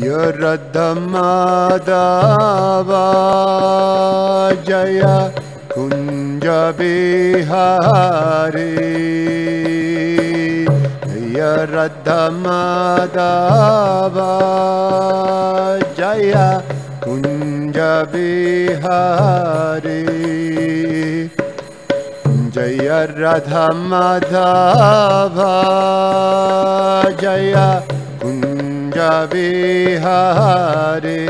Radha Madhava Jaya Kunja Bihari Jaya Radha Madhava Jaya Kunja Bihari Jaya Radha Madhava Jaya Kunja Bihari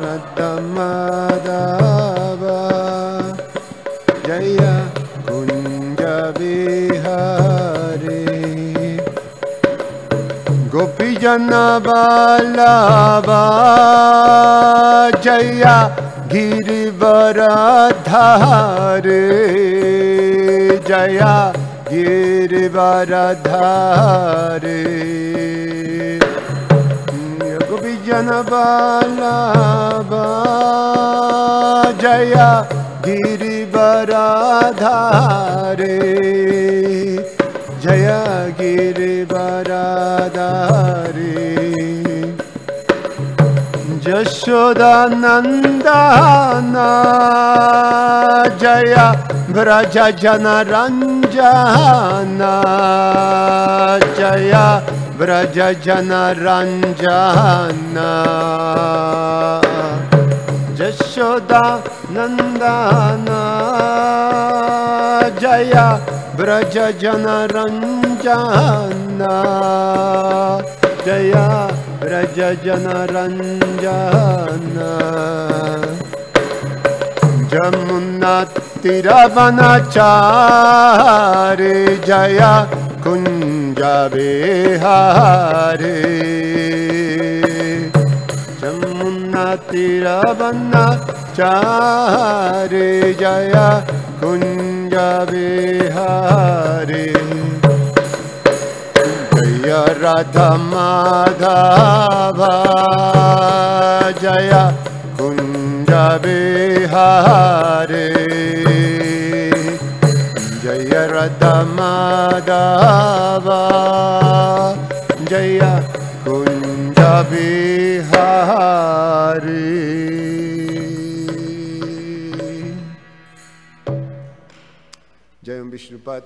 Radha Madhava Jaya Kunja Bihari Gopi Jana Vallabha Jaya Girivaradhare Jaya Girivaradhare Gopi Jana Vallabha Jaya Girivaradhare Jaya Girivaradhare Yashoda Nandana Jaya Vraja Jana Ranjana Jaya Vraja Jana Ranjana Yashoda Nandana Jaya Vraja Jana Ranjana Jaya Vraja Jana Ranjana Jamuna Tiravanachari Jaya Kunja Bihari Jamuna Tiravanachari Jaya Kunja Bihari Jaya Radha Madhava Jaya Kunja Bihari Jaya Radha Madhava Jaya Kunja Bihari Jayam Vishnupat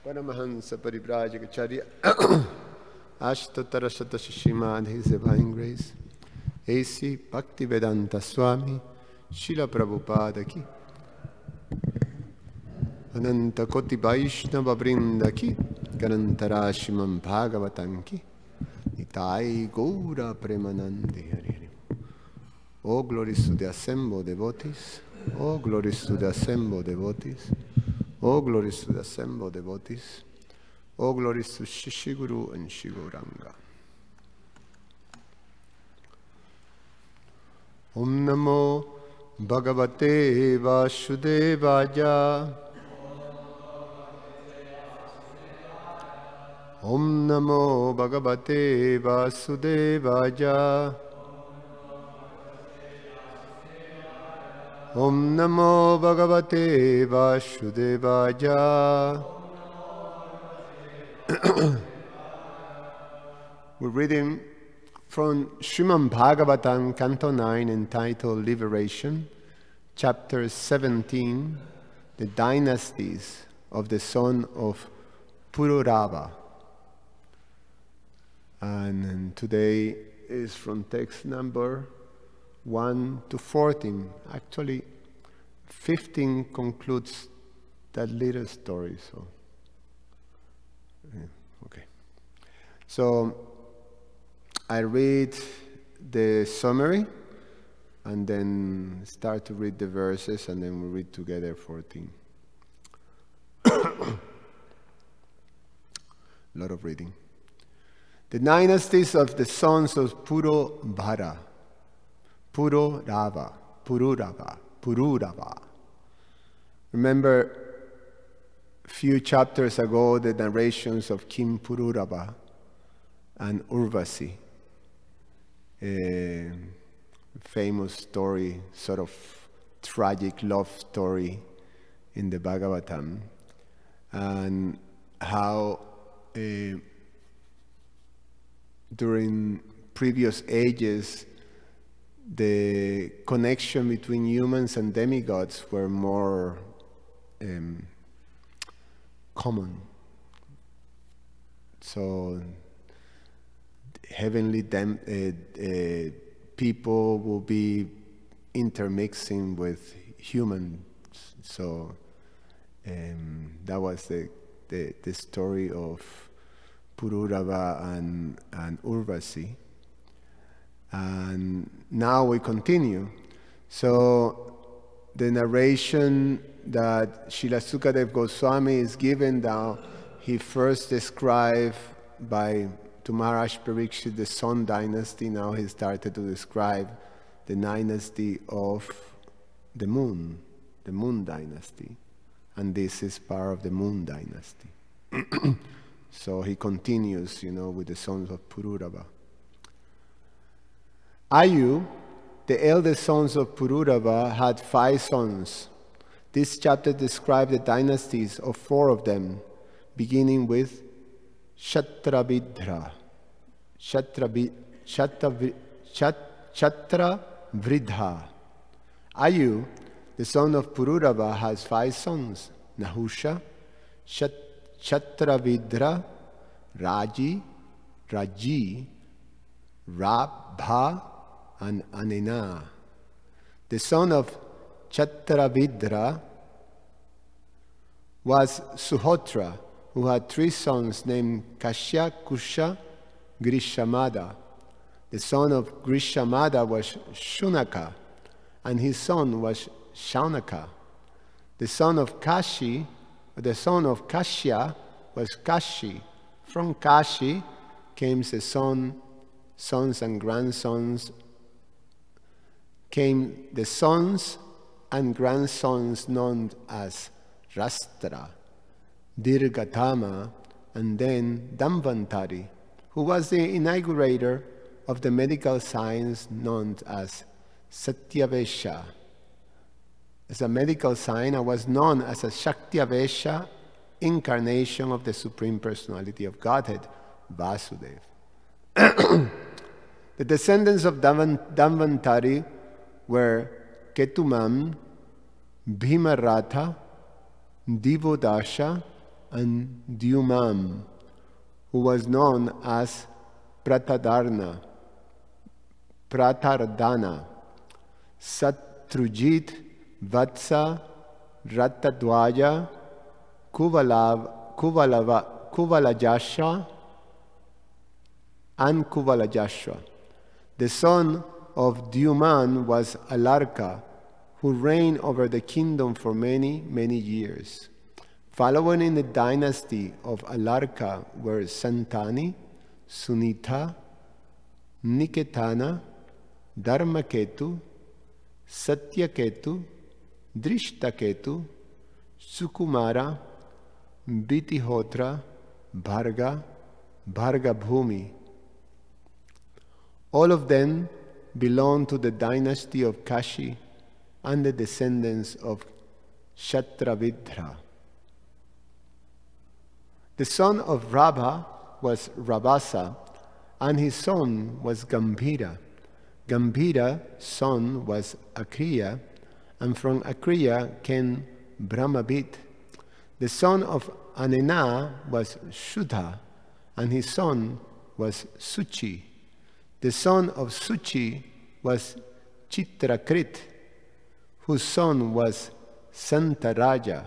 Paramahansa Parivrajagacharya Ashtatara Srimad, His Divine Grace, A.C. Bhaktivedanta Swami, Srila Prabhupada ki, Ananta Koti Vaishnava Vrinda ki, Ganantarashimam Bhagavatam ki, Nitai Gaura Premanandi Hari. Oh, glories to the assembled devotees, oh, glories to the assembled devotees, oh, glories to the assembled devotees, oh, glories to Shishiguru and Shiguranga. Om Namo Bhagavate Vasudevaya. Om Namo Bhagavate Vasudevaya. Om Namo Bhagavate Vasudevaya. We're reading from Srimad Bhagavatam, Canto 9, entitled Liberation, Chapter 17, The Dynasties of the Son of Pururava. And today is from text number 1 to 14. Actually, 15 concludes that little story. So, okay. So, I read the summary and then start to read the verses, and then we read together 14. A lot of reading. The dynasties of the sons of Pururava. Remember a few chapters ago the narrations of King Pururava and Urvasi, a famous story, sort of tragic love story in the Bhagavatam, and how during previous ages, the connection between humans and demigods were more common. So heavenly people will be intermixing with humans. So that was the story of Pururava and Urvasi. And now we continue. So the narration that Srila Sukadeva Goswami is given now, he first described to Maharaj Parikshit the Sun dynasty. Now he started to describe the dynasty of the Moon dynasty. And this is part of the Moon dynasty. So he continues, with the sons of Pururava. Ayu, the eldest sons of Pururava, had 5 sons. This chapter describes the dynasties of 4 of them, beginning with Kshatravidra. Kshatravridha. Ayu, the son of Pururava, has 5 sons: Nahusha, Kshatravidra, Raji, Rabha, and Anena. The son of Kshatravidra was Suhotra, who had 3 sons named Kashya, Kusha, Grishamada. The son of Grishamada was Shunaka, and his son was Shaunaka. The son of Kashya was Kashi. From Kashi came the sons and grandsons known as Rastra, Dirgatama, and then Dambantari, who was the inaugurator of the medical science known as Satyavesha. As a medical science, I was known as a Shaktyavesha, incarnation of the Supreme Personality of Godhead, Vasudeva. The descendants of Dambantari were Ketumam, Bhimaratha, Divodasha, and Dyumam, who was known as Pratardana, Satrujit, Vatsa, Ratadwaja, Kuvalajasha, and Kuvalajashwa. The son of Dyuman was Alarka, who reigned over the kingdom for many, many years. Following in the dynasty of Alarka were Santani, Sunita, Niketana, Dharmaketu, Satyaketu, Drishtaketu, Sukumara, Bhitihotra, Bharga, Bhargabhumi. All of them belong to the dynasty of Kashi and the descendants of Kshatravidra. The son of Rabha was Rabasa, and his son was Gambhira. Gambhira's son was Akriya, and from Akriya came Brahmabit. The son of Anena was Shuddha, and his son was Suchi. The son of Suchi was Chitrakrit, whose son was Santaraja.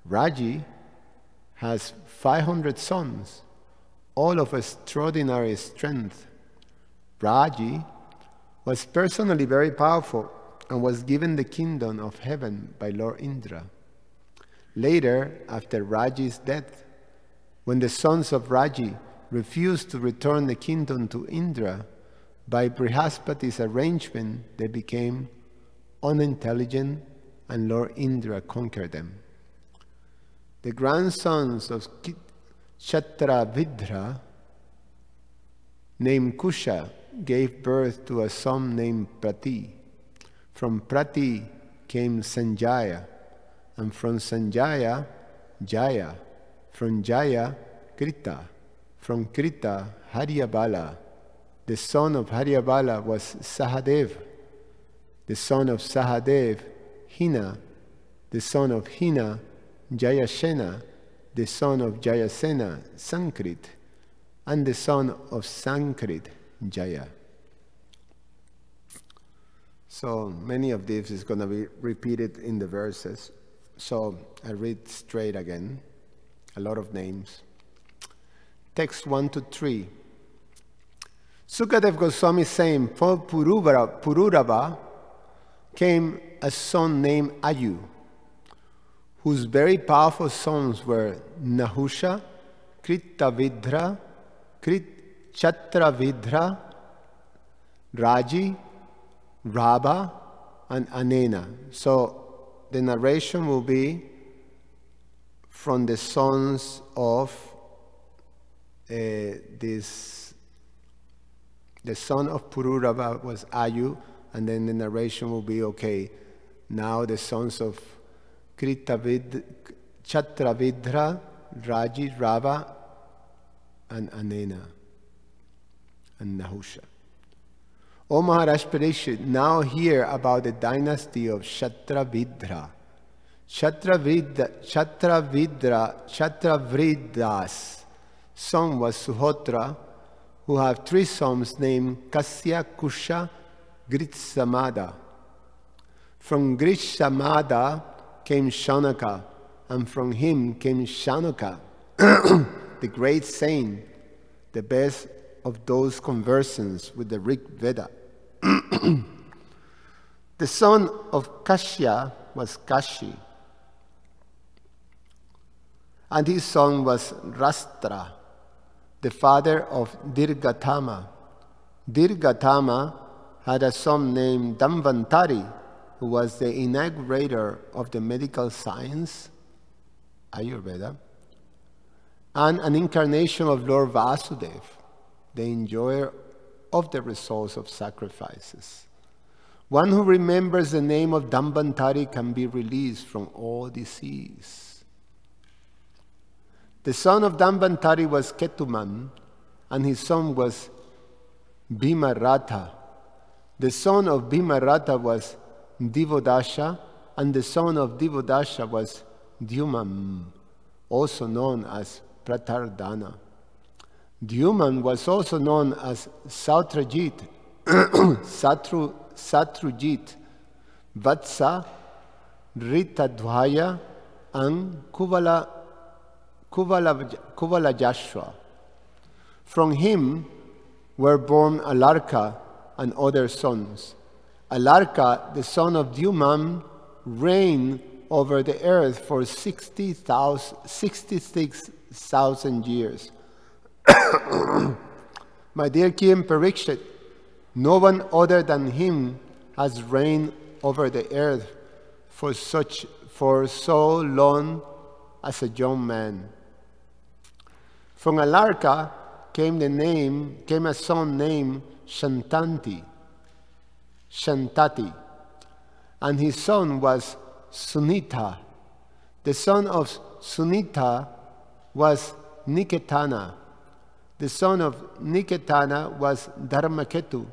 Raji has 500 sons, all of extraordinary strength. Raji was personally very powerful and was given the kingdom of heaven by Lord Indra. Later, after Raji's death, when the sons of Raji refused to return the kingdom to Indra, by Brihaspati's arrangement, they became unintelligent and Lord Indra conquered them. The grandsons of Kshatravidra, named Kusha, gave birth to a son named Prati. From Prati came Sanjaya, and from Sanjaya, Jaya. From Jaya, Krita. From Krita, Haryabala. The son of Haryabala was Sahadev. The son of Sahadev, Hina. The son of Hina, Jayasena. The son of Jayasena, Sankrit. And the son of Sankrit, Jaya. So many of these is going to be repeated in the verses. So I read straight again. A lot of names. Text 1 to 3. Sukadev Goswami saying, for Pururava came a son named Ayu, whose very powerful sons were Nahusha, Kritavidra, Chatravidra, Raji, Rabha, and Anena. So the narration will be from the sons of the son of Pururava was Ayu, and then the narration will be, okay, now the sons of Chatravidra, Raji, Rabha, and Anena, and Nahusha. O Maharaj Parikshit, now hear about the dynasty of Chatravidra. Chatravrida's son was Suhotra, who have 3 sons named Kasya, Kusha, Gritsamada. From Gritsamada came Shanaka, and from him came Shanuka, the great saint, the best of those conversants with the Rig Veda. The son of Kashya was Kashi, and his son was Rastra, the father of Dirgatama. Dirgatama had a son named Dhanvantari, who was the inaugurator of the medical science, Ayurveda, and an incarnation of Lord Vasudeva, the enjoyer of the results of sacrifices. One who remembers the name of Dhanvantari can be released from all disease. The son of Dhanvantari was Ketuman, and his son was Bhimaratha. The son of Bhimaratha was Divodasha, and the son of Divodasha was Dyuman, also known as Pratardana. Dyuman was also known as Sautrajit, Satrujit, Vatsa, Ritadhvaya, and Kuvalajashva. From him were born Alarka and other sons. Alarka, the son of Dyuman, reigned over the earth for 66,000 years. My dear King Parikshit, no one other than him has reigned over the earth for so long as a young man. From Alarka came a son named Shantati, and his son was Sunita. The son of Sunita was Niketana. The son of Niketana was Dharmaketu,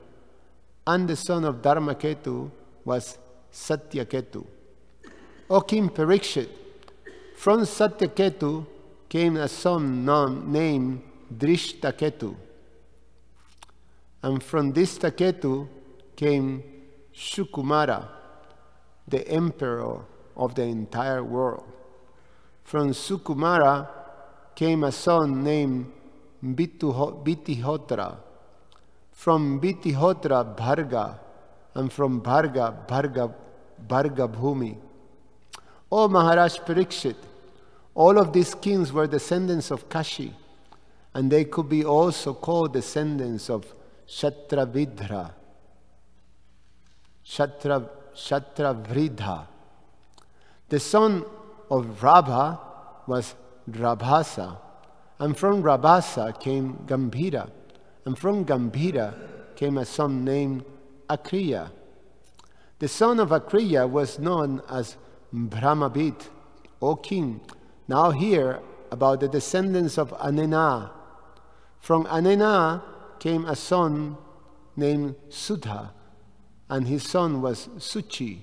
and the son of Dharmaketu was Satyaketu. O King Parikshit, from Satyaketu came a son named Drishtaketu, and from Drishtaketu came Shukumara, the emperor of the entire world. From Sukumara came a son named Vitihotra. From Vitihotra, Bharga, and from Bharga, Bhargabhumi. O Maharaj Parikshit, all of these kings were descendants of Kashi, and they could be also called descendants of Kshatravidra, Kshatravridha. The son of Rabha was Rabhasa, and from Rabhasa came Gambhira, and from Gambhira came a son named Akriya. The son of Akriya was known as Brahmabit. O king, now hear about the descendants of Anena. From Anena came a son named Sudha, and his son was Suchi.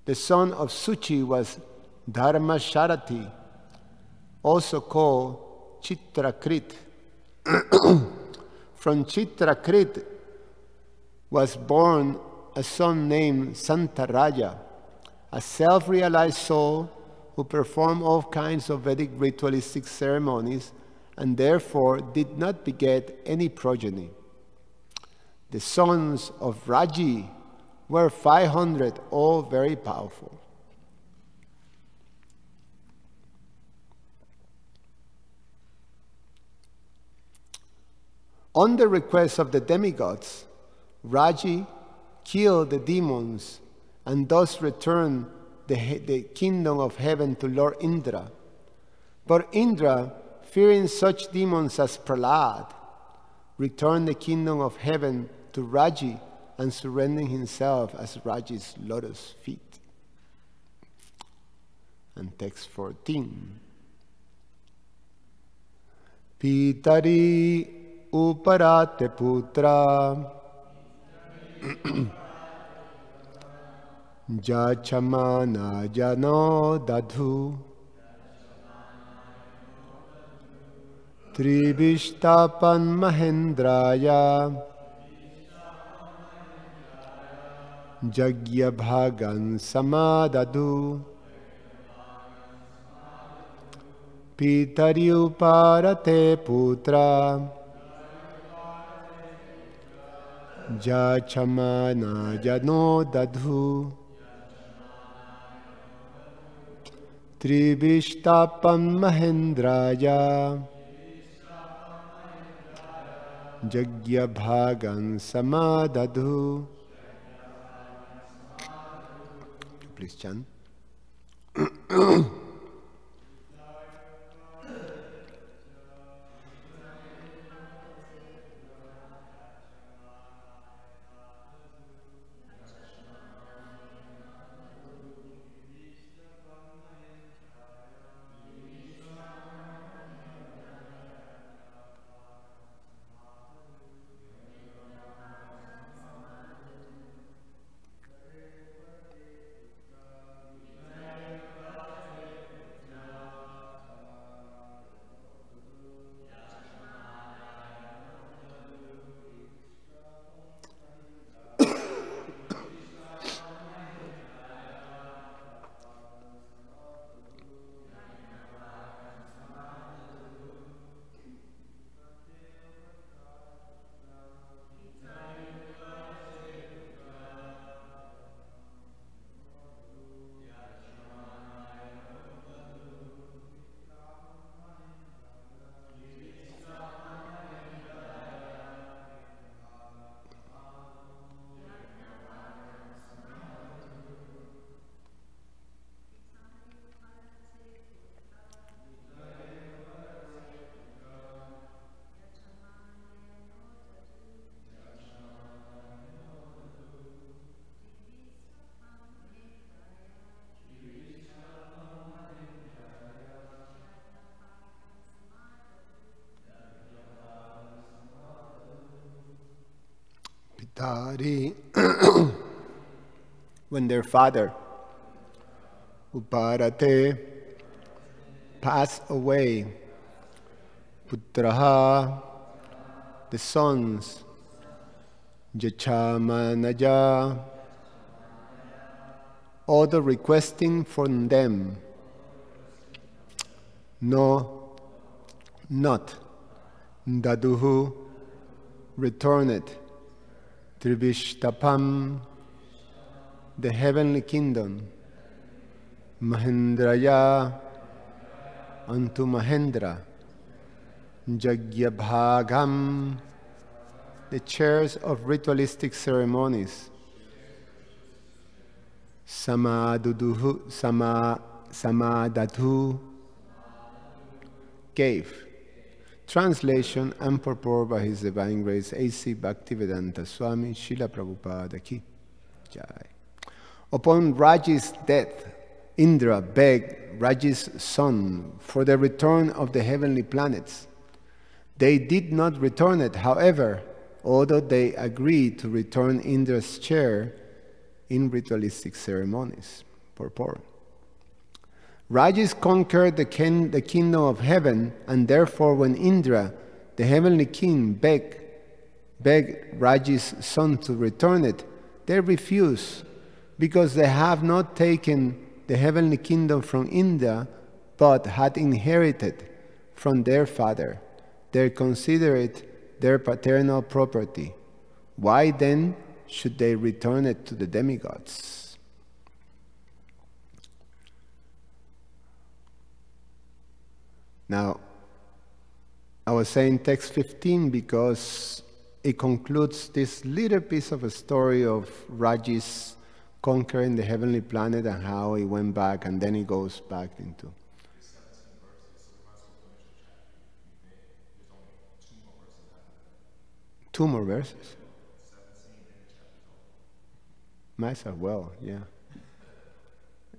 The son of Suchi was Dharmasharati, also called Chitrakrit. From Chitrakrit was born a son named Santaraja, a self-realized soul who performed all kinds of Vedic ritualistic ceremonies and therefore did not beget any progeny. The sons of Raji were 500, all very powerful. On the request of the demigods, Raji killed the demons and thus returned the kingdom of heaven to Lord Indra. But Indra, fearing such demons as Prahlad, returned the kingdom of heaven to Raji and surrendering himself as Raji's lotus feet. And text 14. Pitari uparate putra Jachamana jano dadhu Tribishtapan mahendraya Jagya bhagan samadadu Pitari uparate putra Jachamana jano dadhu Tribishtapan mahendraya Jagya bhagan samadadu. Please chant. When their father, Uparate, passed away, Putraha, the sons, Jachamanaja, all the requesting from them, no, not, Daduhu, returned, Tribishtapam, the heavenly kingdom, Mahendraya, unto Mahendra, Jagyabhagam, the chairs of ritualistic ceremonies, Samadatu, gave. Translation and purport by His Divine Grace A.C. Bhaktivedanta Swami Srila Prabhupada Ki Jai. Upon Raji's death, Indra begged Raji's son for the return of the heavenly planets. They did not return it, however, although they agreed to return Indra's chair in ritualistic ceremonies. Purport. Rajas conquered the kingdom of heaven, and therefore when Indra, the heavenly king, begged Raji's son to return it, they refused, because they have not taken the heavenly kingdom from Indra, but had inherited from their father. They consider it their paternal property. Why then should they return it to the demigods? Now, I was saying text 15 because it concludes this little piece of a story of Raji's conquering the heavenly planet and how he went back, and then he goes back into. Two more verses. Might as well, yeah.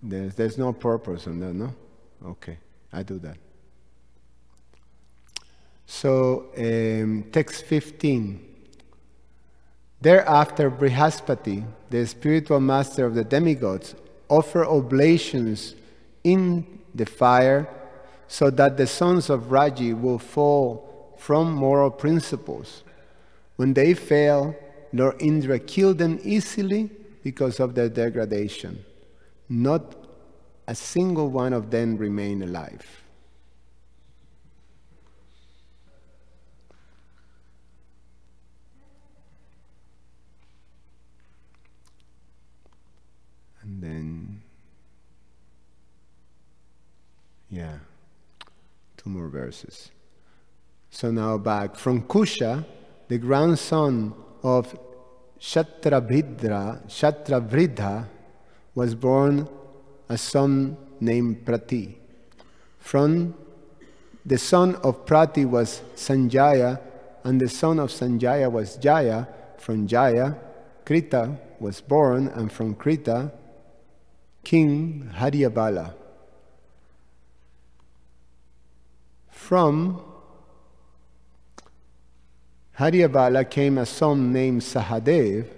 There's no purpose on that, no? Okay, I do that. So, text 15. Thereafter, Brihaspati, the spiritual master of the demigods, offered oblations in the fire so that the sons of Raji will fall from moral principles. When they fail, Lord Indra killed them easily because of their degradation. Not a single one of them remained alive. And then, yeah, two more verses. So now back. From Kusha, the grandson of Kshatrabridha was born a son named Prati. From the son of Prati was Sanjaya, and the son of Sanjaya was Jaya. From Jaya, Krita was born, and from Krita, King Haryabala. From Haryabala came a son named Sahadev,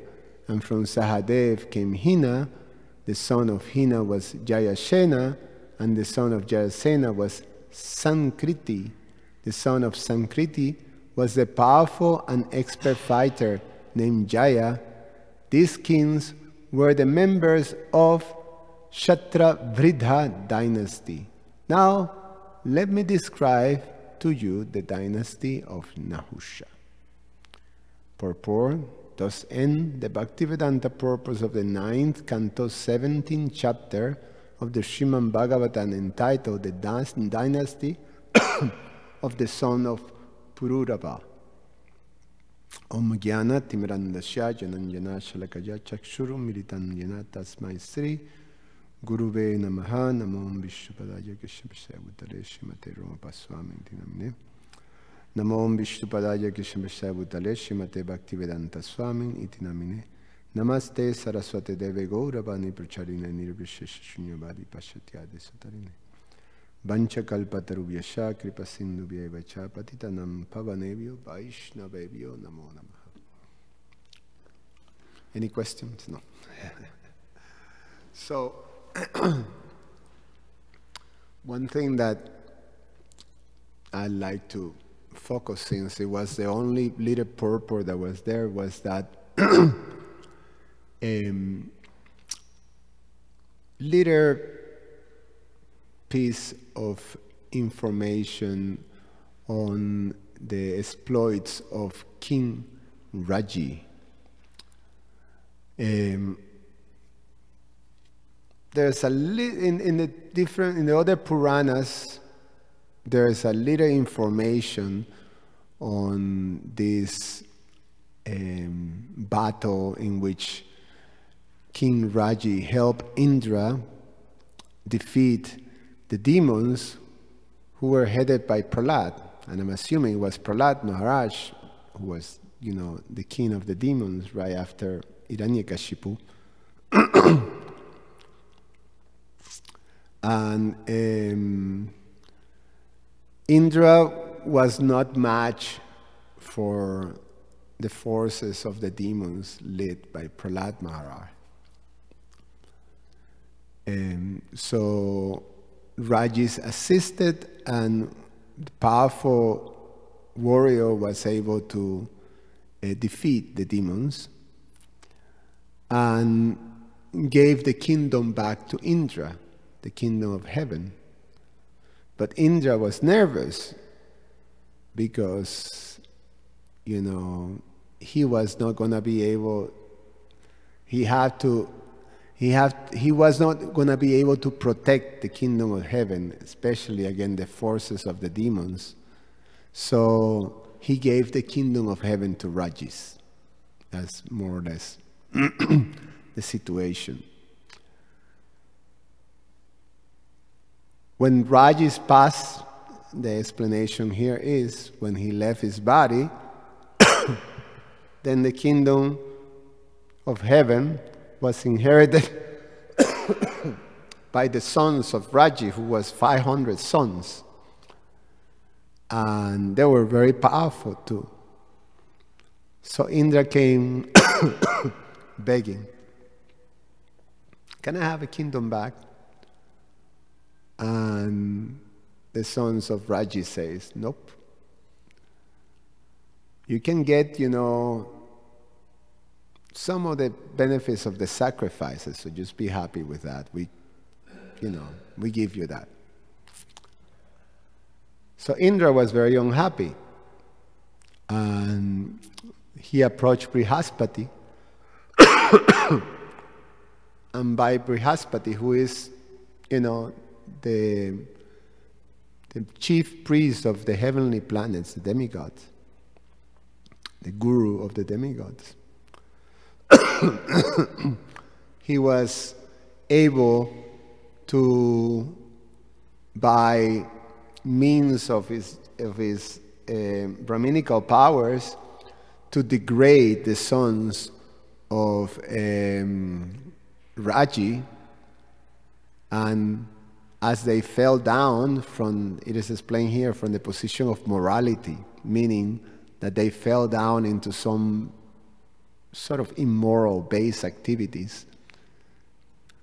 and from Sahadev came Hina. The son of Hina was Jayasena, and the son of Jayasena was Sankriti. The son of Sankriti was the powerful and expert fighter named Jaya. These kings were the members of Kshatrabridha dynasty. Now, let me describe to you the dynasty of Nahusha. Purport. Thus end the Bhaktivedanta purpose of the 9th canto 17th chapter of the Srimad Bhagavatam, entitled The Dynasty of the Son of Pururava. Om Jnana Timirandasya Jananjana Shalakaya Chakshuru Militan Jnana Tasmai Sri Guruve Namaha Namo Vishnupadaya Keshavasya Bhutale Shrimate Roma Paswami Dinamine Namo Vishnupadaya Keshavasya Bhutale Shrimate Bhaktivedanta Swami Iti Namine Namaste Saraswate Deve Gauravani Pracharine Nirvishesha Shunyavadi Pashatyade Satarine Vancha Kalpatarubhyasha Kripa Sindhubhya Vacha Patitanam Pavanebhyo Vaishnavebhyo Namo Namaha. Any questions? No. So, one thing that I like to focus, since it was the only little purport that was there, was that little piece of information on the exploits of King Raji. There's a in the other Puranas, there's a little information on this battle in which King Raji helped Indra defeat the demons who were headed by Prahlad. And I'm assuming it was Prahlad Maharaj who was, the king of the demons right after Hiranyakashipu. And Indra was not match for the forces of the demons led by Prahlad Maharaj. So Rajis assisted, and the powerful warrior was able to defeat the demons and gave the kingdom back to Indra, the kingdom of heaven. But Indra was nervous because, you know, he was not going to be able, he was not going to be able to protect the kingdom of heaven, especially against the forces of the demons. So he gave the kingdom of heaven to Rajis. That's more or less the situation. When Rajis passed, the explanation here is when he left his body, then the kingdom of heaven was inherited by the sons of Raji, who was 500 sons. And they were very powerful too. So Indra came begging, "Can I have a kingdom back?" And the sons of Raji says, "Nope. You can get, you know, some of the benefits of the sacrifices, so just be happy with that. We give you that." So Indra was very unhappy, and he approached Brihaspati, and by Brihaspati, who is, you know, the chief priest of the heavenly planets, the demigods, the guru of the demigods, he was able to, by means of his Brahminical powers, to degrade the sons of Raji, and as they fell down from, it is explained here, from the position of morality, meaning that they fell down into some sort of immoral base activities,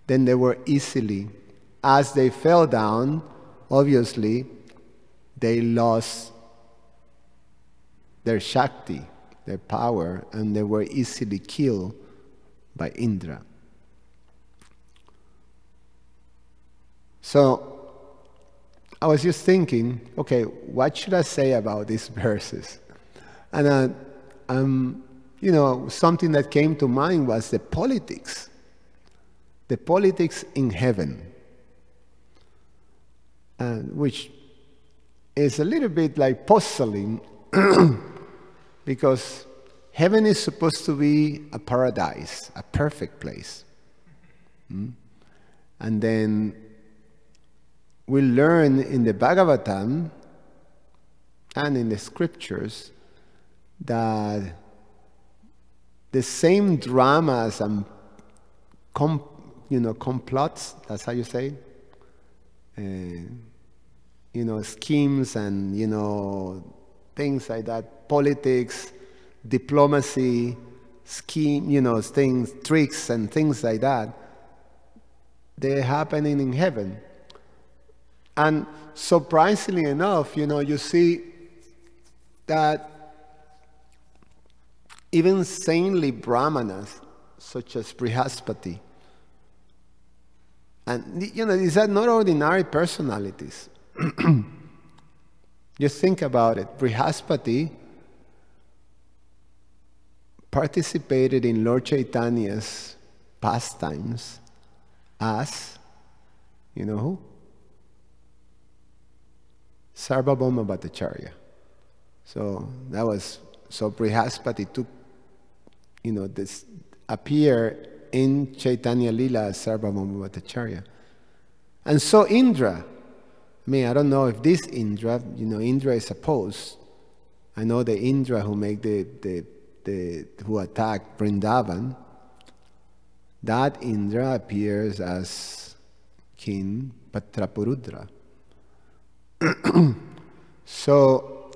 then they were easily, as they fell down, obviously, they lost their Shakti, their power, and they were easily killed by Indra. So I was just thinking, okay, what should I say about these verses? And you know, something that came to mind was the politics in heaven, which is a little bit like puzzling because heaven is supposed to be a paradise, a perfect place. And then we learn in the Bhagavatam and in the scriptures that the same dramas and complots, that's how you say it, schemes and things like that, politics, diplomacy, things, tricks and things like that, they're happening in heaven. And surprisingly enough, you see that even saintly brahmanas, such as Brihaspati, and these are not ordinary personalities. Just think about it. Brihaspati participated in Lord Chaitanya's pastimes as, you know who? Sarvabhauma Bhattacharya. So Brihaspati took, this appear in Chaitanya Lila as Sarvabhauma Bhattacharya. And so Indra, I don't know if this Indra, Indra is opposed. I know the Indra who who attacked Vrindavan, that Indra appears as King Patrapurudra. So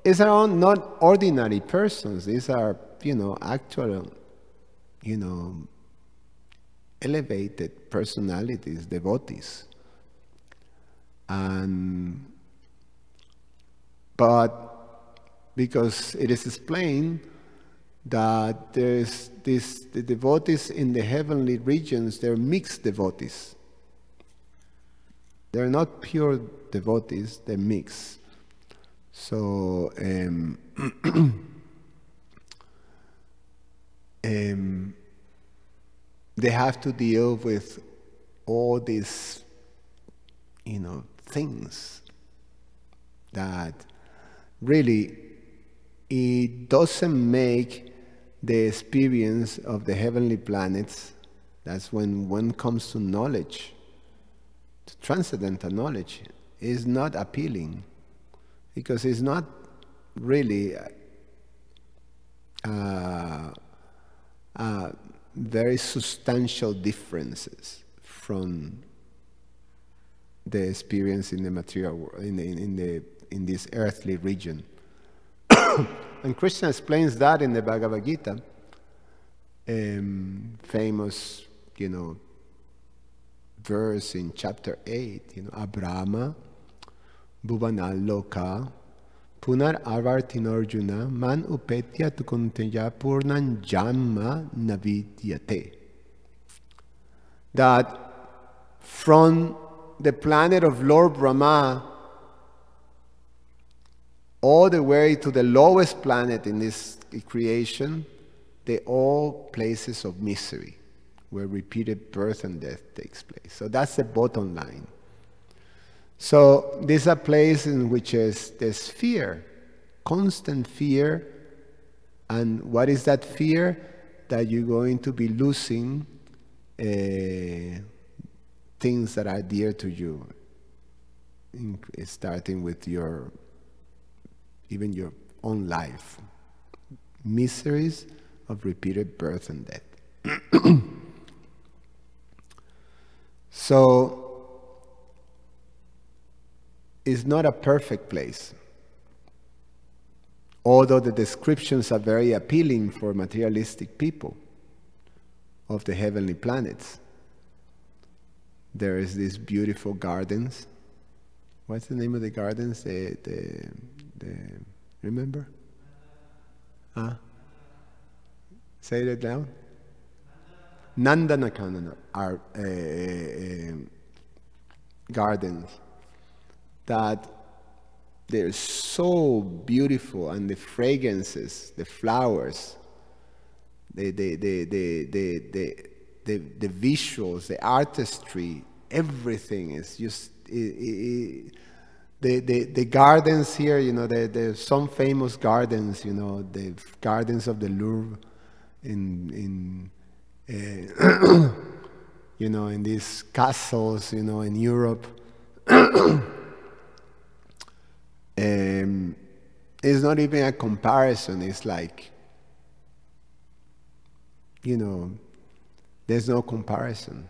these are not ordinary persons. These are, actual, elevated personalities, devotees. But because it is explained that there's the devotees in the heavenly regions, they're mixed devotees. They're not pure devotees, they're mixed. So they have to deal with all these, things that really it doesn't make the experience of the heavenly planets. That's when one comes to knowledge, to transcendental knowledge, is not appealing, because it's not really very substantial differences from the experience in the material world, in this earthly region. And Krishna explains that in the Bhagavad Gita, famous, verse in chapter 8, Abrahma, Bhuvanal Loka, Punar Avartinorjuna, Man Upetya Tukunteya Purnan Jamma Navidyate. That from the planet of Lord Brahma all the way to the lowest planet in this creation, they're all places of misery, where repeated birth and death takes place. So that's the bottom line. So this is a place in which there's fear, constant fear. And what is that fear? That you're going to be losing things that are dear to you, starting with even your own life. Miseries of repeated birth and death. So, it's not a perfect place. Although the descriptions are very appealing for materialistic people of the heavenly planets. There is these beautiful gardens. What's the name of the gardens? Remember? Say that down. Nandanakana are gardens that they're so beautiful, and the fragrances, the flowers, the visuals, the artistry, everything is just the gardens here. There's some famous gardens. The gardens of the Louvre in these castles, in Europe. It's not even a comparison. It's like, there's no comparison.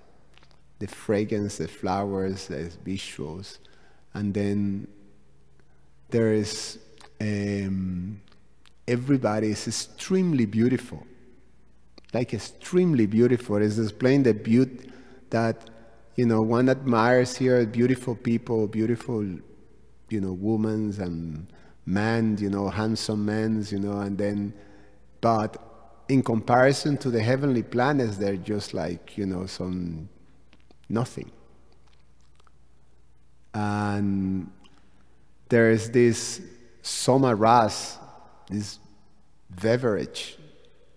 The fragrance, the flowers, the visuals. And then there is, everybody is extremely beautiful. Like extremely beautiful. It's displaying the beauty that, one admires here, beautiful people, beautiful, women and men, handsome men, and then, but in comparison to the heavenly planets, they're just like, some nothing. And there is this soma ras, this beverage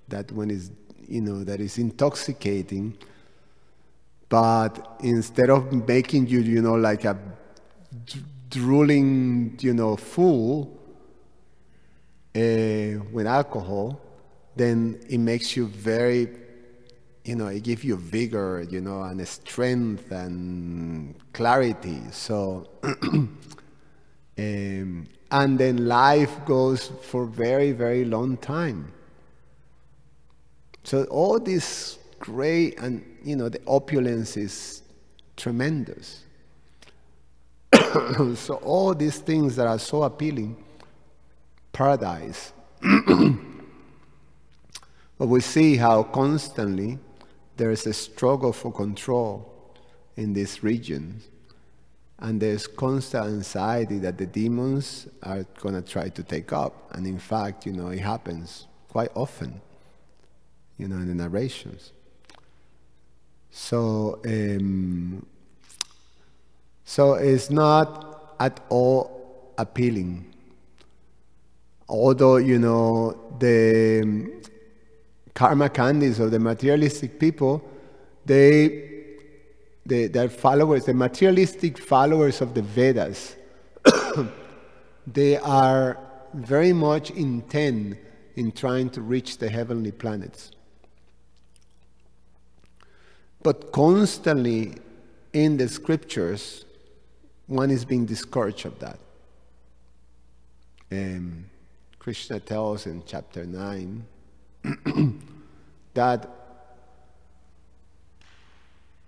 that when is, that is intoxicating, but instead of making you, like a drooling, fool with alcohol, then it makes you very, it gives you vigor, and strength and clarity. So, and then life goes for very, very long time. So all this great, and the opulence is tremendous. So all these things that are so appealing, paradise. But we see how constantly there is a struggle for control in these regions. And there's constant anxiety that the demons are going to try to take up. And in fact, it happens quite often, in the narrations. So it's not at all appealing. Although, the karma candies or the materialistic people, their followers, the materialistic followers of the Vedas, they are very much intent in trying to reach the heavenly planets. But constantly in the scriptures, one is being discouraged of that. Krishna tells in chapter 9 that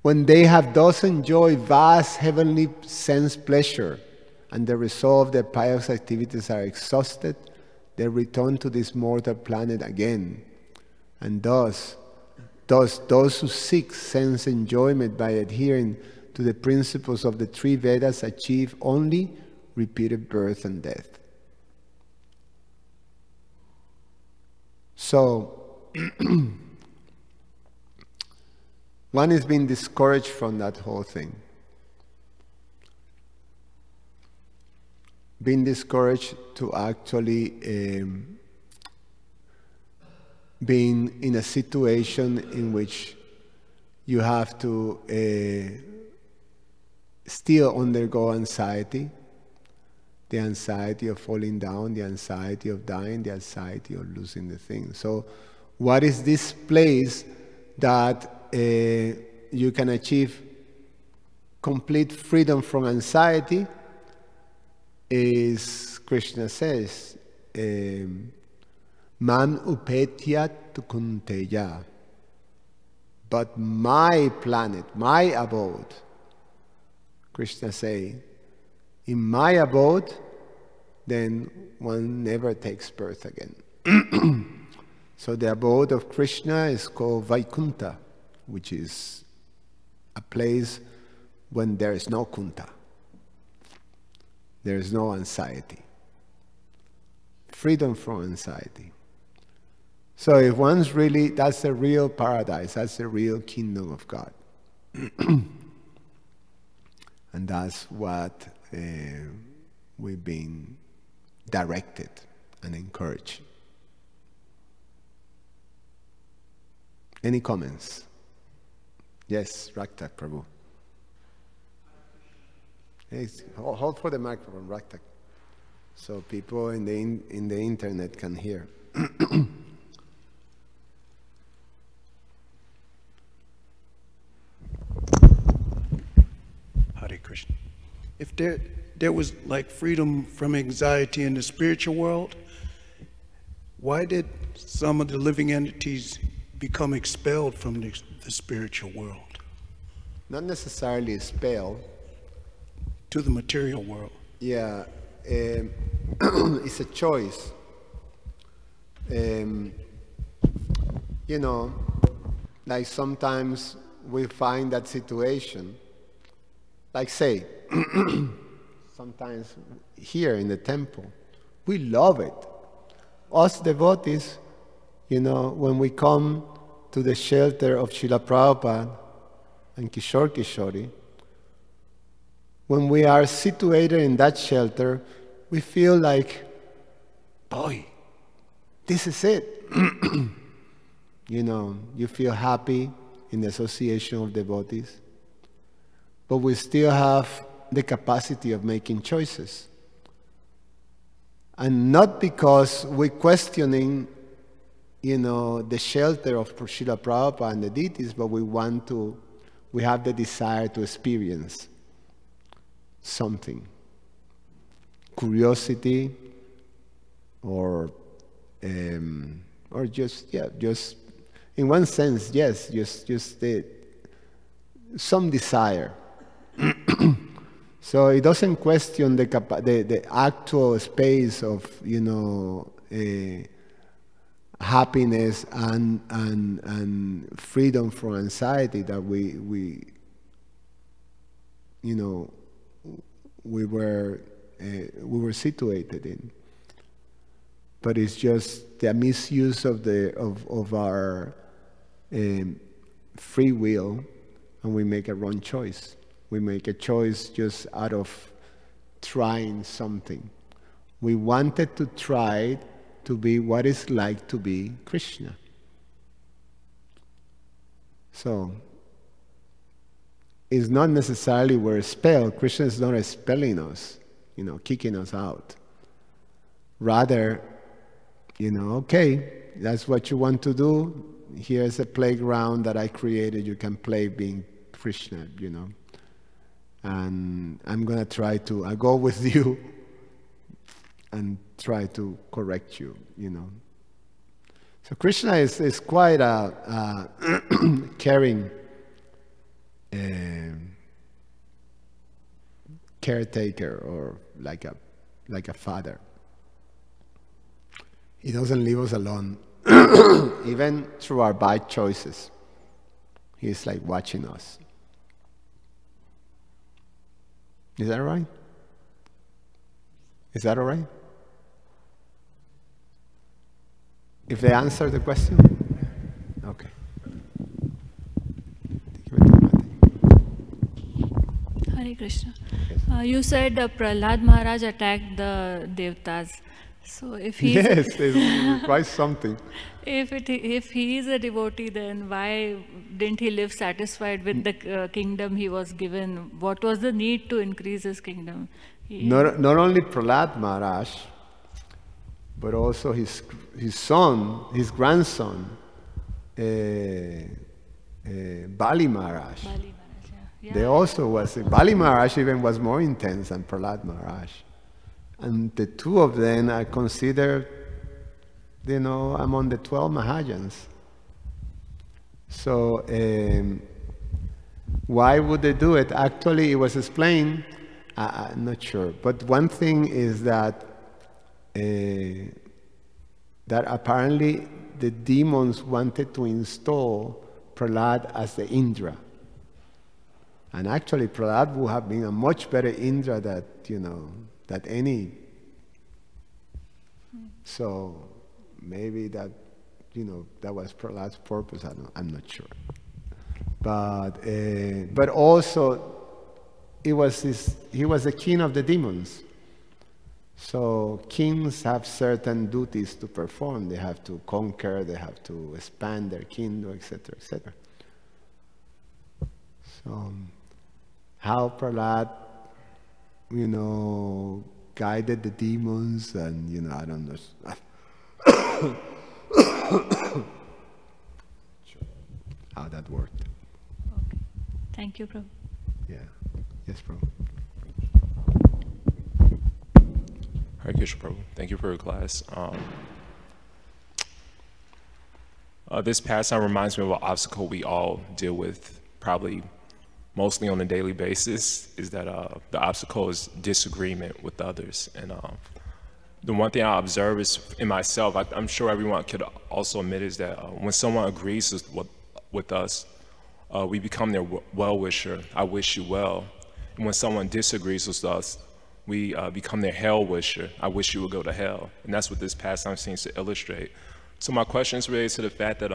when they have thus enjoyed vast heavenly sense pleasure and the result of their pious activities are exhausted, they return to this mortal planet again. And thus those who seek sense enjoyment by adhering to the principles of the three Vedas achieve only repeated birth and death. So, one is being discouraged from that whole thing. Being discouraged to actually being in a situation in which you have to still undergo anxiety, the anxiety of falling down, the anxiety of dying, the anxiety of losing the thing. So what is this place that you can achieve complete freedom from anxiety? Is, Krishna says, Mam upetya tu kunteya. But my planet, my abode, Krishna say, in my abode, then one never takes birth again. So the abode of Krishna is called Vaikuntha, which is a place when there is no kunta. There is no anxiety. Freedom from anxiety. So if one's really, that's the real paradise, that's the real kingdom of God. And that's what we've been directed and encouraged. Any comments? Yes, Raktak Prabhu. Yes, hold for the microphone, Raktak, so people in the internet can hear. Hare Krishna. If there was like freedom from anxiety in the spiritual world, why did some of the living entities become expelled from the spiritual world? Not necessarily expelled. To the material world. Yeah, it's a choice. Like sometimes we find that situation, like say, sometimes here in the temple, we love it. Us devotees, when we come to the shelter of Srila Prabhupada and Kishore Kishori, when we are situated in that shelter, we feel like, boy, this is it. You feel happy in the association of devotees, but we still have the capacity of making choices. And not because we're questioning, the shelter of Srila Prabhupada and the deities, but we have the desire to experience something, curiosity, or just in one sense, just some desire. So it doesn't question the actual space of, you know, happiness and freedom from anxiety that we you know, we were situated in. But it's just the misuse of our free will, and we make a wrong choice. We make a choice just out of trying something. We wanted to try to be what it's like to be Krishna. So it's not necessarily we're expelled. Krishna is not expelling us, you know, kicking us out. Rather, you know, okay, that's what you want to do. Here's a playground that I created. You can play being Krishna, you know. And I'm going to I'll go with you and try to correct you, you know. So Krishna is quite a caring caretaker, or like a father. He doesn't leave us alone, even through our bad choices. He's like watching us. Is that right? Is that all right? If they answer the question? Okay. Hare Krishna. You said Prahlad Maharaj attacked the Devtas. So if he yes, it's quite something. If he is a devotee, then why didn't he live satisfied with the kingdom he was given? What was the need to increase his kingdom? Not only Prahlad Maharaj, but also his son, his grandson, Bali Maharaj. Bali Maharaj, yeah. They also was, Bali Maharaj even was more intense than Prahlad Maharaj. And the two of them are considered, you know, among the 12 Mahajans. So why would they do it? Actually, it was explained, I'm not sure. But one thing is that apparently the demons wanted to install Prahlad as the Indra. And actually Prahlad would have been a much better Indra than any. So maybe that, you know, that was Prahlad's purpose. I'm not sure. But also, he was the king of the demons. So kings have certain duties to perform. They have to conquer. They have to expand their kingdom, etc., etc. So how Prahlad, you know, guided the demons, and you know, I don't know how that worked. Okay. Thank you, Prabhu. Yeah. Yes, Prabhu. Hare Krishna, Prabhu. Thank you for your class. This pastime reminds me of an obstacle we all deal with, probably mostly on a daily basis, is that the obstacle is disagreement with others. And the one thing I observe is in myself, I'm sure everyone could also admit, is that when someone agrees with us, we become their well-wisher, I wish you well. And when someone disagrees with us, we become their hell-wisher, I wish you would go to hell. And that's what this pastime seems to illustrate. So my question is related to the fact that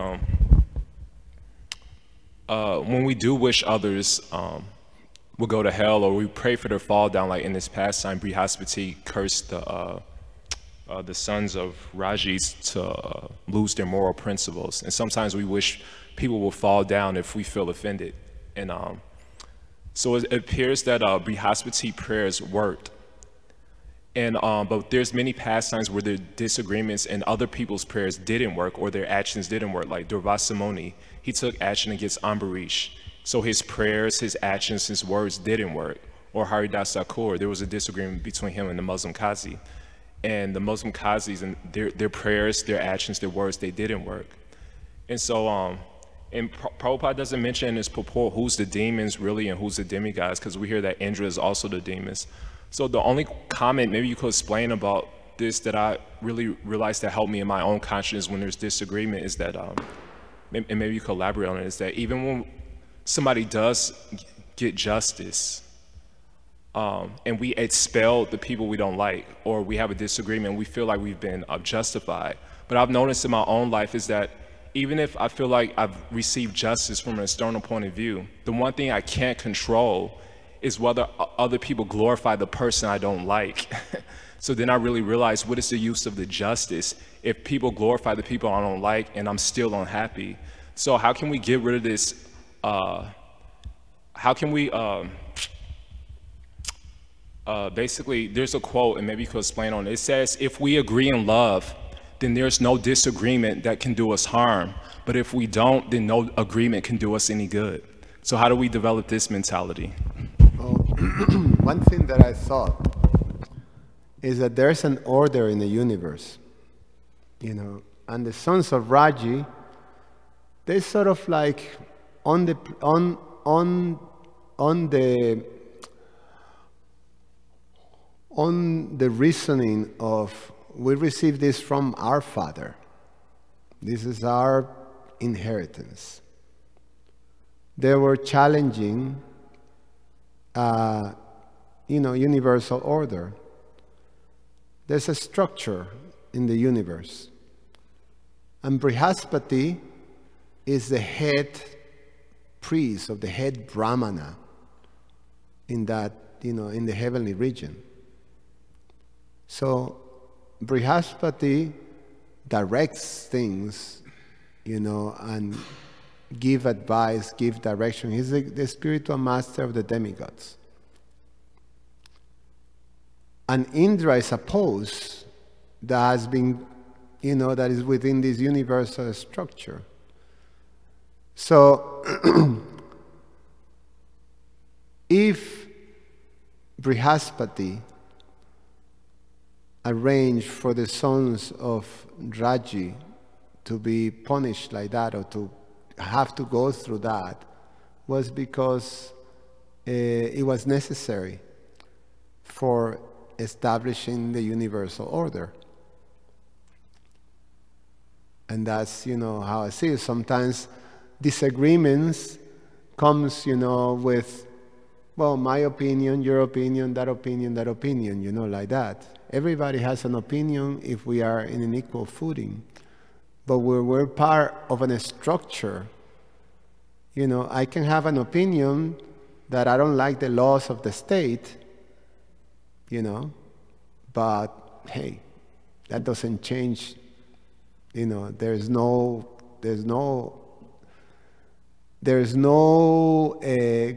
when we do wish others will go to hell, or we pray for their fall down, like in this pastime, Brihaspati cursed the sons of Rajis to lose their moral principles. And sometimes we wish people will fall down if we feel offended. And so it appears that Brihaspati prayers worked. And but there's many pastimes where the disagreements and other people's prayers didn't work, or their actions didn't work. Like Durvasa Muni, he took action against Ambarish. So his prayers, his actions, his words didn't work. Or Haridas Thakur, there was a disagreement between him and the Muslim Qazi. And the Muslim Qazis, and their prayers, their actions, their words, they didn't work. And so And Prabhupada doesn't mention in his purport who's the demons really and who's the demigods, because we hear that Indra is also the demons. So the only comment maybe you could explain about this that I really realized that helped me in my own conscience when there's disagreement is that, and maybe you could elaborate on it, is that even when somebody does get justice, and we expel the people we don't like, or we have a disagreement, we feel like we've been justified. But I've noticed in my own life is that even if I feel like I've received justice from an external point of view, the one thing I can't control is whether other people glorify the person I don't like. So then I really realized, what is the use of the justice if people glorify the people I don't like and I'm still unhappy? So how can we get rid of this? How can we, basically, there's a quote, and maybe you could explain on it. It says, if we agree in love, then there's no disagreement that can do us harm. But if we don't, then no agreement can do us any good. So how do we develop this mentality? Well, one thing that I thought is that there's an order in the universe, you know, and the sons of Raji, they sort of like on the reasoning of, we receive this from our father. This is our inheritance. They were challenging, universal order. There's a structure in the universe. And Brihaspati is the head priest of the head Brahmana in that, in the heavenly region. So Brihaspati directs things, and give advice, give direction. He's the spiritual master of the demigods. And Indra is a pose that has been, that is within this universal structure. So, if Brihaspati arranged for the sons of Raji to be punished like that, or to have to go through that, was because it was necessary for establishing the universal order. And that's, how I see it. Sometimes disagreements comes, with, well, my opinion, your opinion, that opinion, like that. Everybody has an opinion if we are in an equal footing. But we're part of a structure. I can have an opinion that I don't like the laws of the state, but hey, that doesn't change, there's no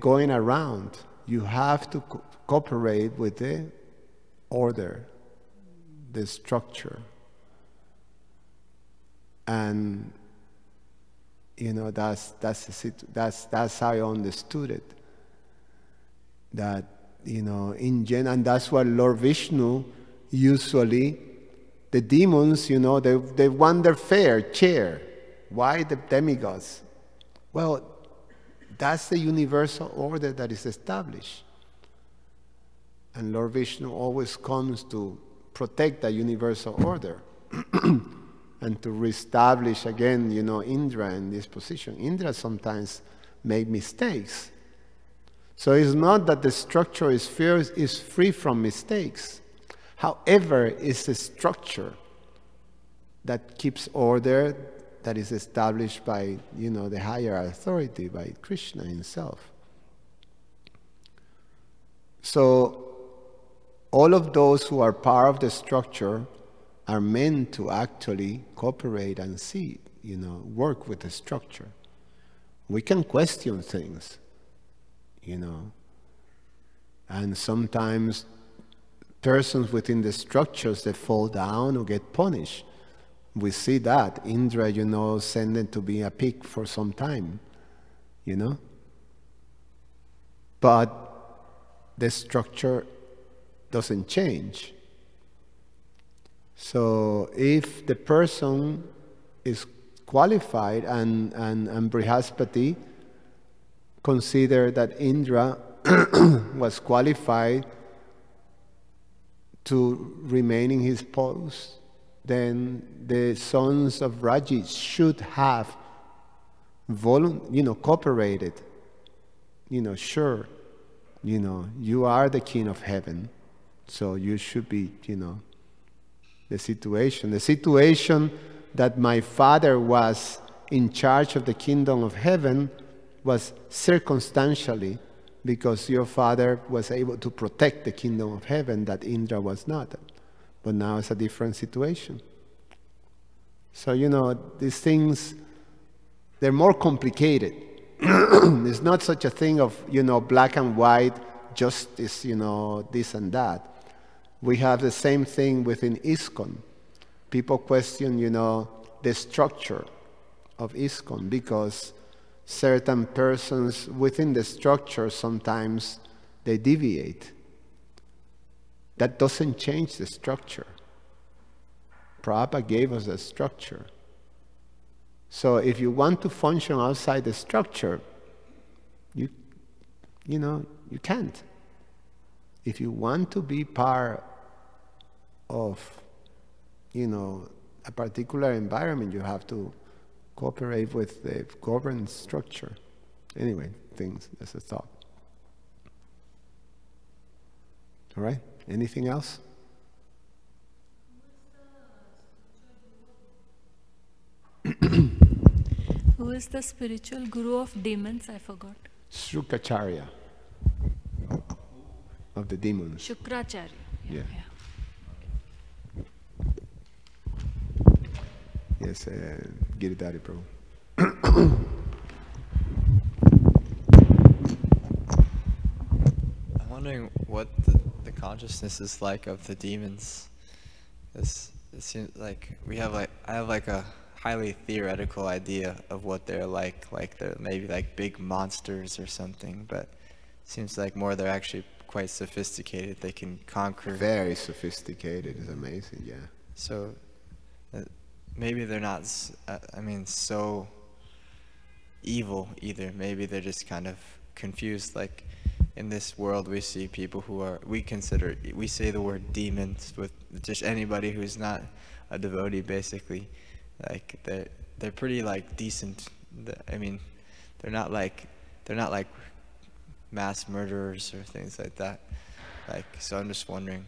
going around. You have to cooperate with the order, the structure. And that's how I understood it. That and that's what Lord Vishnu usually, the demons, they want their fair share. Why the demigods? Well, that's the universal order that is established. And Lord Vishnu always comes to protect that universal order. And to reestablish again, Indra in this position. Indra sometimes make mistakes. So it's not that the structure is free from mistakes. However, it's a structure that keeps order, that is established by, the higher authority, by Krishna himself. So all of those who are part of the structure are meant to actually cooperate and see, work with the structure. We can question things, and sometimes persons within the structures, they fall down or get punished. We see that. Indra, sent them to be a pig for some time, But the structure doesn't change. So if the person is qualified, and Brihaspati considered that Indra was qualified to remain in his post, then the sons of Raji should have cooperated. Sure, you are the king of heaven, so you should be, the situation that my father was in charge of the kingdom of heaven was circumstantially, because your father was able to protect the kingdom of heaven that Indra was not. But now it's a different situation. So, these things, they're more complicated. There's not such a thing of, black and white, justice, this and that. We have the same thing within ISKCON. People question, the structure of ISKCON, because certain persons within the structure, sometimes they deviate. That doesn't change the structure. Prabhupada gave us a structure. So if you want to function outside the structure, you can't. If you want to be part of, a particular environment, you have to cooperate with the governance structure. Anyway, that's a thought. All right? Anything else? Who is the spiritual guru of demons? I forgot. Shukracharya. Of the demons. Shukracharya. Yeah. Yes, Giridhari Prabhu. I'm wondering what the consciousness is like of the demons. It seems like I have like a highly theoretical idea of what they're like they're maybe like big monsters or something, but it seems like more they're actually quite sophisticated. They can conquer. Very sophisticated. It's amazing, yeah. So maybe they're not, so evil either. Maybe they're just kind of confused. Like in this world we see people who we say the word demons with just anybody who's not a devotee, basically. Like they're pretty like decent. They're not like mass murderers or things like that. So I'm just wondering,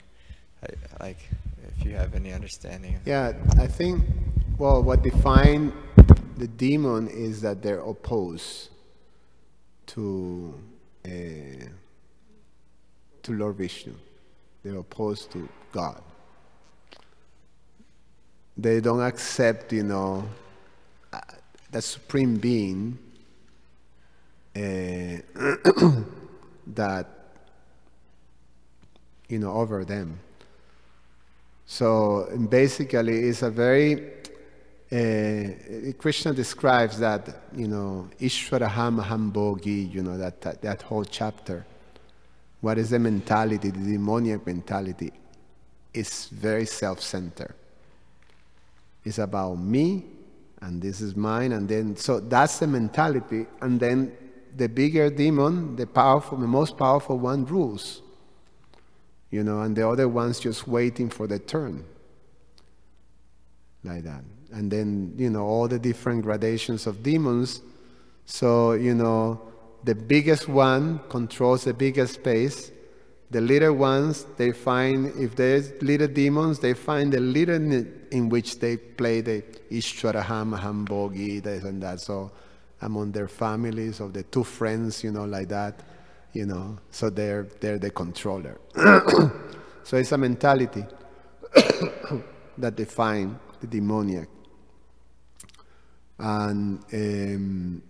if you have any understanding. Yeah, I think, what defines the demon is that they're opposed to Lord Vishnu. They're opposed to God. They don't accept, the supreme being that, over them. So basically, it's a very, Krishna describes that, Ishwaraham Aham Bhogi, that whole chapter. What is the mentality, the demoniac mentality? It's very self-centered. It's about me, and this is mine, and then, so that's the mentality, and then the bigger demon, the most powerful one rules. And the other one's just waiting for the turn. Like that. And then, all the different gradations of demons. So, the biggest one controls the biggest space. The little ones, they find, if there's little demons, they find the little in which they play the Ishwaraham, Aham Bhogi, this and that. So, among their families, of the two friends, like that. So they're the controller. So it's a mentality that defines the demoniac. And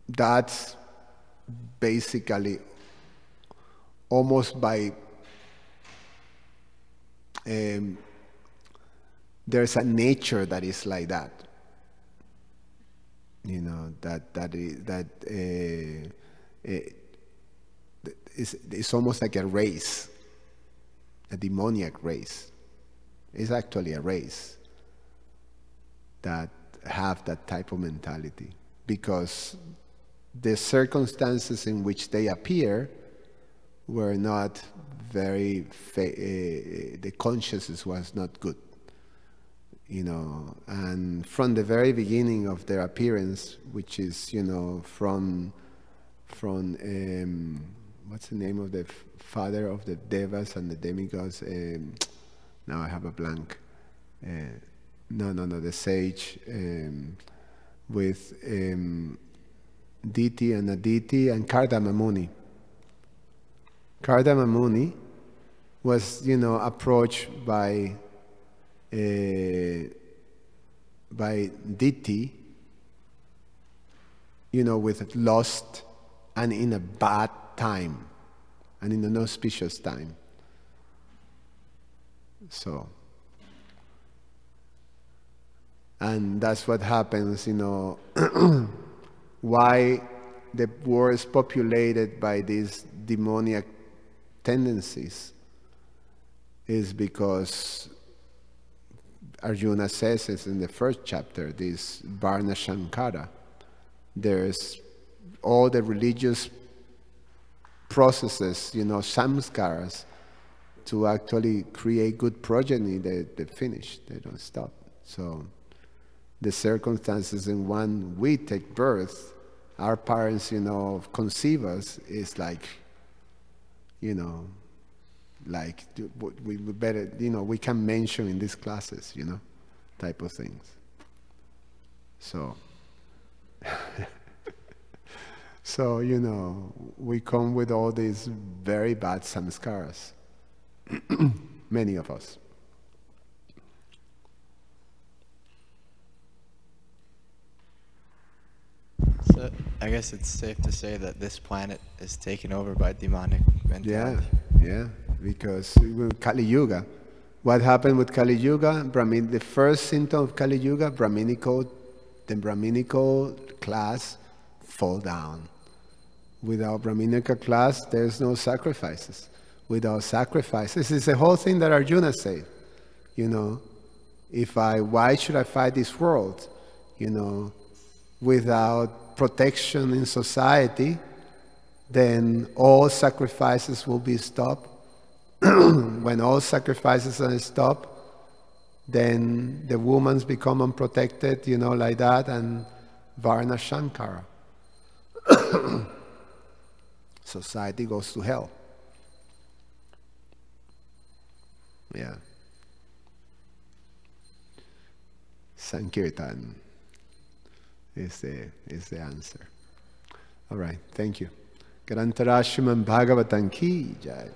that's basically almost by, there's a nature that is like that. It's almost like a race, a demoniac race. It's actually a race that have that type of mentality, because the circumstances in which they appear were not very, the consciousness was not good, you know. And from the very beginning of their appearance, which is, you know, from what's the name of the father of the devas and the demigods? Now I have a blank. The sage with Diti and Aditi and Kardama Muni. Kardama Muni was, you know, approached by Diti, you know, with lust and in a bad time and in an auspicious time. So, and that's what happens, you know, why the world is populated by these demoniac tendencies is because Arjuna says it in the first chapter, this Varna Shankara. There's all the religious processes, you know, samskaras, to actually create good progeny. They finish, they don't stop. So the circumstances in when we take birth, our parents, you know, conceive us, is like, you know, like we better, you know, we can mention in these classes, you know, type of things. So, so, you know, we come with all these very bad samskaras, many of us. So I guess it's safe to say that this planet is taken over by demonic mentality. Yeah, because with Kali Yuga, what happened with Kali Yuga? The first symptom of Kali Yuga, the Brahminical class fall down. Without Brahminical class, there's no sacrifices. Without sacrifices, it's the whole thing that Arjuna said. You know, why should I fight this world? You know, without protection in society, then all sacrifices will be stopped. When all sacrifices are stopped, then the women become unprotected, you know, like that, and Varna Shankara. Society goes to hell. Yeah. Sankirtan is the answer. All right, thank you. Garantarashman Bhagavatam ki jai.